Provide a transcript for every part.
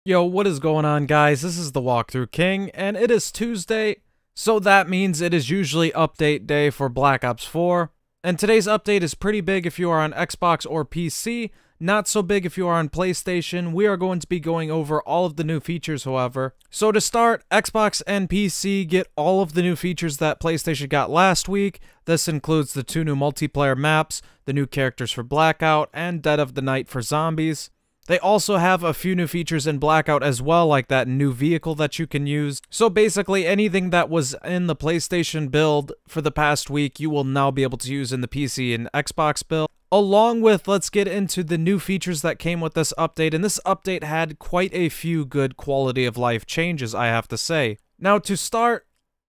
Yo, what is going on, guys? This is the Walkthrough King, and it is Tuesday, so that means it is usually update day for Black Ops 4. And today's update is pretty big if you are on Xbox or PC, not so big if you are on PlayStation. We are going to be going over all of the new features, however. So to start, Xbox and PC get all of the new features that PlayStation got last week. This includes the 2 new multiplayer maps, the new characters for Blackout, and Dead of the Night for zombies. They also have a few new features in Blackout as well, like that new vehicle that you can use. So basically anything that was in the PlayStation build for the past week, you will now be able to use in the PC and Xbox build. Along with, let's get into the new features that came with this update, and this update had quite a few good quality of life changes, I have to say. Now to start,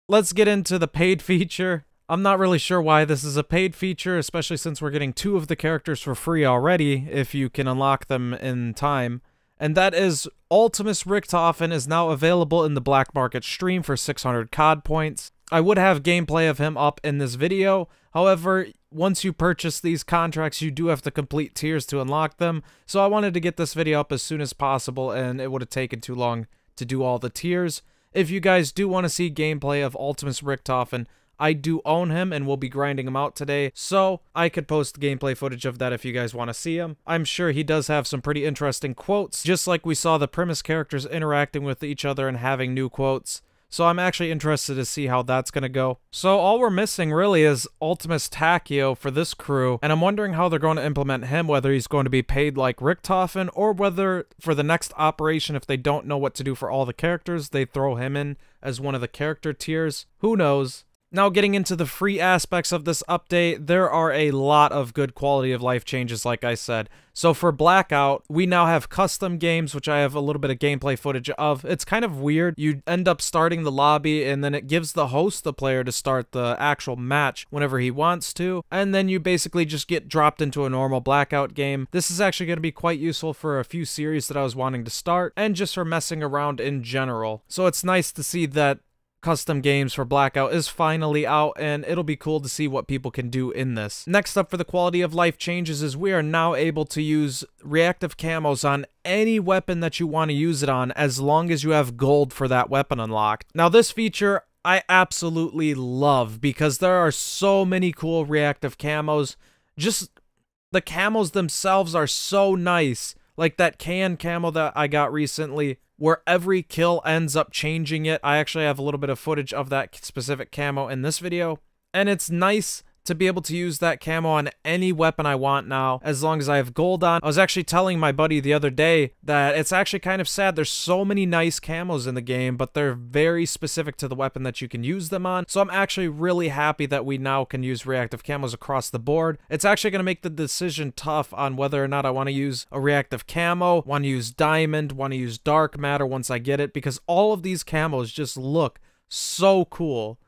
let's get into the paid feature. I'm not really sure why this is a paid feature, especially since we're getting 2 of the characters for free already, if you can unlock them in time. And that is, Ultimis Richtofen is now available in the black market stream for 600 COD points. I would have gameplay of him up in this video, however, once you purchase these contracts, you do have to complete tiers to unlock them, so I wanted to get this video up as soon as possible, and it would have taken too long to do all the tiers. If you guys do want to see gameplay of Ultimis Richtofen, I do own him and will be grinding him out today, so I could post gameplay footage of that if you guys want to see him. I'm sure he does have some pretty interesting quotes, just like we saw the premise characters interacting with each other and having new quotes. So I'm actually interested to see how that's going to go. So all we're missing really is Ultimis Tachio for this crew, and I'm wondering how they're going to implement him, whether he's going to be paid like Richtofen, or whether for the next operation, if they don't know what to do for all the characters, they throw him in as one of the character tiers. Who knows? Now getting into the free aspects of this update, there are a lot of good quality of life changes, like I said. So for Blackout, we now have custom games, which I have a little bit of gameplay footage of. It's kind of weird. You end up starting the lobby, and then it gives the host the player to start the actual match whenever he wants to, and then you basically just get dropped into a normal Blackout game. This is actually going to be quite useful for a few series that I was wanting to start, and just for messing around in general. So it's nice to see that custom games for Blackout is finally out, and it'll be cool to see what people can do in this. Next up for the quality of life changes is we are now able to use reactive camos on any weapon that you want to use it on, as long as you have gold for that weapon unlocked. Now this feature I absolutely love, because there are so many cool reactive camos. Just the camos themselves are so nice, like that can camo that I got recently, where every kill ends up changing it. I actually have a little bit of footage of that specific camo in this video, and it's nice to be able to use that camo on any weapon I want now, as long as I have gold on. I was actually telling my buddy the other day that it's actually kind of sad. There's so many nice camos in the game, but they're very specific to the weapon that you can use them on. So I'm actually really happy that we now can use reactive camos across the board. It's actually going to make the decision tough on whether or not I want to use a reactive camo, want to use diamond, want to use dark matter once I get it, because all of these camos just look so cool.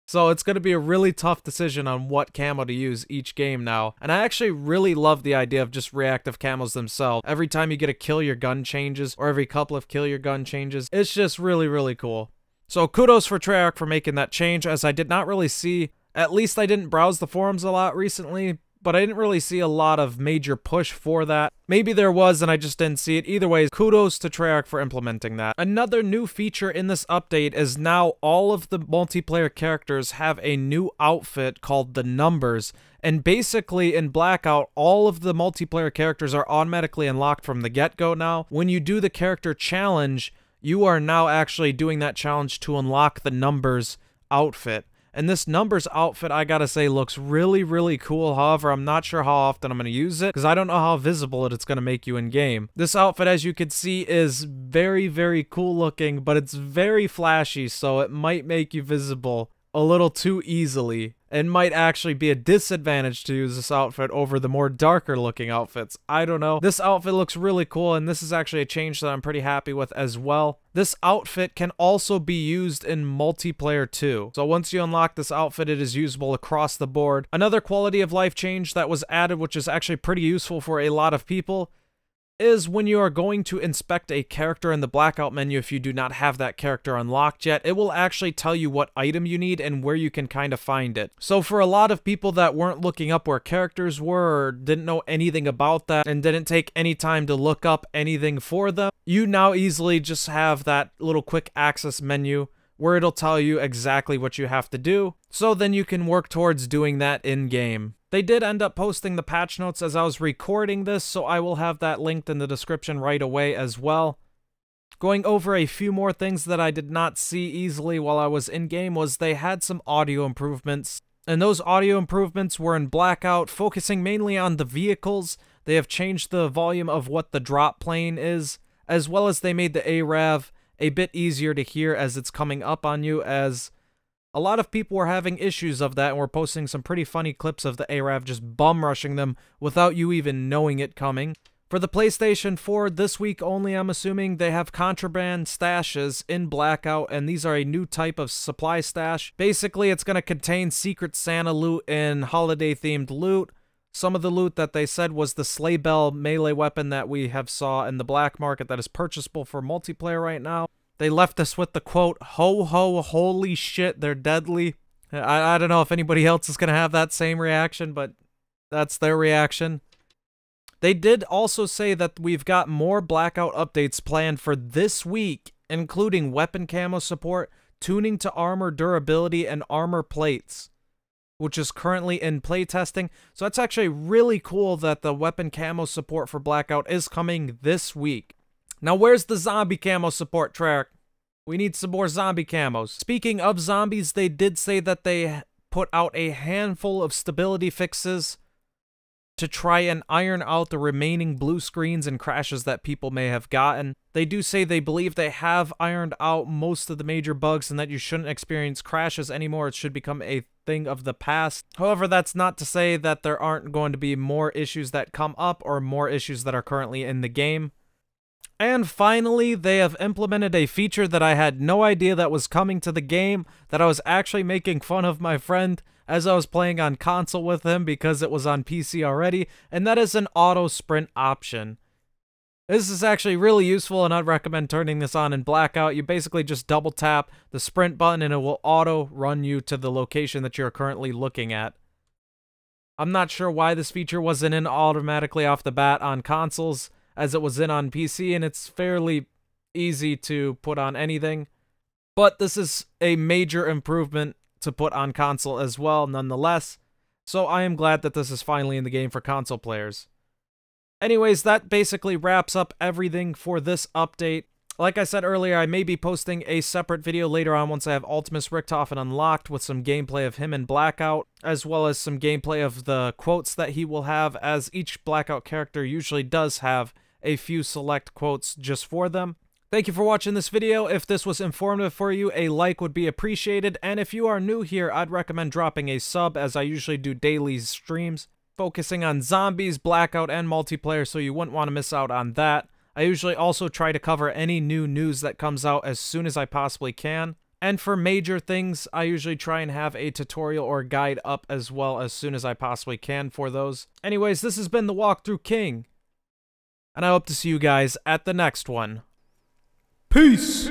So it's going to be a really tough decision on what camo to use each game now. And I actually really love the idea of just reactive camos themselves. Every time you get a kill, your gun changes, or every couple of kill, your gun changes. It's just really, really cool. So kudos for Treyarch for making that change, as I did not really see, at least I didn't browse the forums a lot recently, but I didn't really see a lot of major push for that. Maybe there was and I just didn't see it. Either way, kudos to Treyarch for implementing that. Another new feature in this update is now all of the multiplayer characters have a new outfit called the Numbers. And basically in Blackout, all of the multiplayer characters are automatically unlocked from the get-go now. When you do the character challenge, you are now actually doing that challenge to unlock the Numbers outfit. And this Numbers outfit, I gotta say, looks really, really cool. However, I'm not sure how often I'm gonna use it, because I don't know how visible it's gonna make you in-game. This outfit, as you can see, is very, very cool looking, but it's very flashy, so it might make you visible a little too easily. It might actually be a disadvantage to use this outfit over the more darker looking outfits. I don't know. This outfit looks really cool, and this is actually a change that I'm pretty happy with as well. This outfit can also be used in multiplayer too. So once you unlock this outfit, it is usable across the board. Another quality of life change that was added, which is actually pretty useful for a lot of people, is when you are going to inspect a character in the Blackout menu, if you do not have that character unlocked yet, it will actually tell you what item you need and where you can kind of find it. So for a lot of people that weren't looking up where characters were or didn't know anything about that and didn't take any time to look up anything for them, you now easily just have that little quick access menu where it'll tell you exactly what you have to do, so then you can work towards doing that in-game. They did end up posting the patch notes as I was recording this, so I will have that linked in the description right away as well. Going over a few more things that I did not see easily while I was in-game was they had some audio improvements, and those audio improvements were in Blackout, focusing mainly on the vehicles. They have changed the volume of what the drop plane is, as well as they made the ARAV a bit easier to hear as it's coming up on you, as a lot of people were having issues of that and were posting some pretty funny clips of the ARAV just bum rushing them without you even knowing it coming. For the PlayStation 4, this week only, I'm assuming, they have contraband stashes in Blackout, and these are a new type of supply stash. Basically, it's going to contain Secret Santa loot and holiday-themed loot. Some of the loot that they said was the sleigh bell melee weapon that we have saw in the black market that is purchasable for multiplayer right now. They left us with the quote, "Ho ho, holy shit, they're deadly." I don't know if anybody else is going to have that same reaction, but that's their reaction. They did also say that we've got more Blackout updates planned for this week, including weapon camo support, tuning to armor durability, and armor plates, which is currently in playtesting. So that's actually really cool that the weapon camo support for Blackout is coming this week. Now, where's the zombie camo support, Treyarch? We need some more zombie camos. Speaking of zombies, they did say that they put out a handful of stability fixes to try and iron out the remaining blue screens and crashes that people may have gotten. They do say they believe they have ironed out most of the major bugs and that you shouldn't experience crashes anymore. It should become a thing of the past. However, that's not to say that there aren't going to be more issues that come up or more issues that are currently in the game. And finally, they have implemented a feature that I had no idea that was coming to the game, that I was actually making fun of my friend as I was playing on console with him because it was on PC already, and that is an auto sprint option. This is actually really useful, and I'd recommend turning this on in Blackout. You basically just double tap the sprint button and it will auto run you to the location that you're currently looking at. I'm not sure why this feature wasn't in automatically off the bat on consoles, as it was in on PC, and it's fairly easy to put on anything. But this is a major improvement to put on console as well, nonetheless. So I am glad that this is finally in the game for console players. Anyways, that basically wraps up everything for this update. Like I said earlier, I may be posting a separate video later on once I have Ultimis Richtofen unlocked with some gameplay of him in Blackout, as well as some gameplay of the quotes that he will have, as each Blackout character usually does have a few select quotes just for them. Thank you for watching this video. If this was informative for you, a like would be appreciated, and if you are new here, I'd recommend dropping a sub, as I usually do daily streams focusing on zombies, Blackout, and multiplayer, so you wouldn't want to miss out on that. I usually also try to cover any new news that comes out as soon as I possibly can. And for major things, I usually try and have a tutorial or guide up as well as soon as I possibly can for those. Anyways, this has been the Walkthrough King, and I hope to see you guys at the next one. Peace!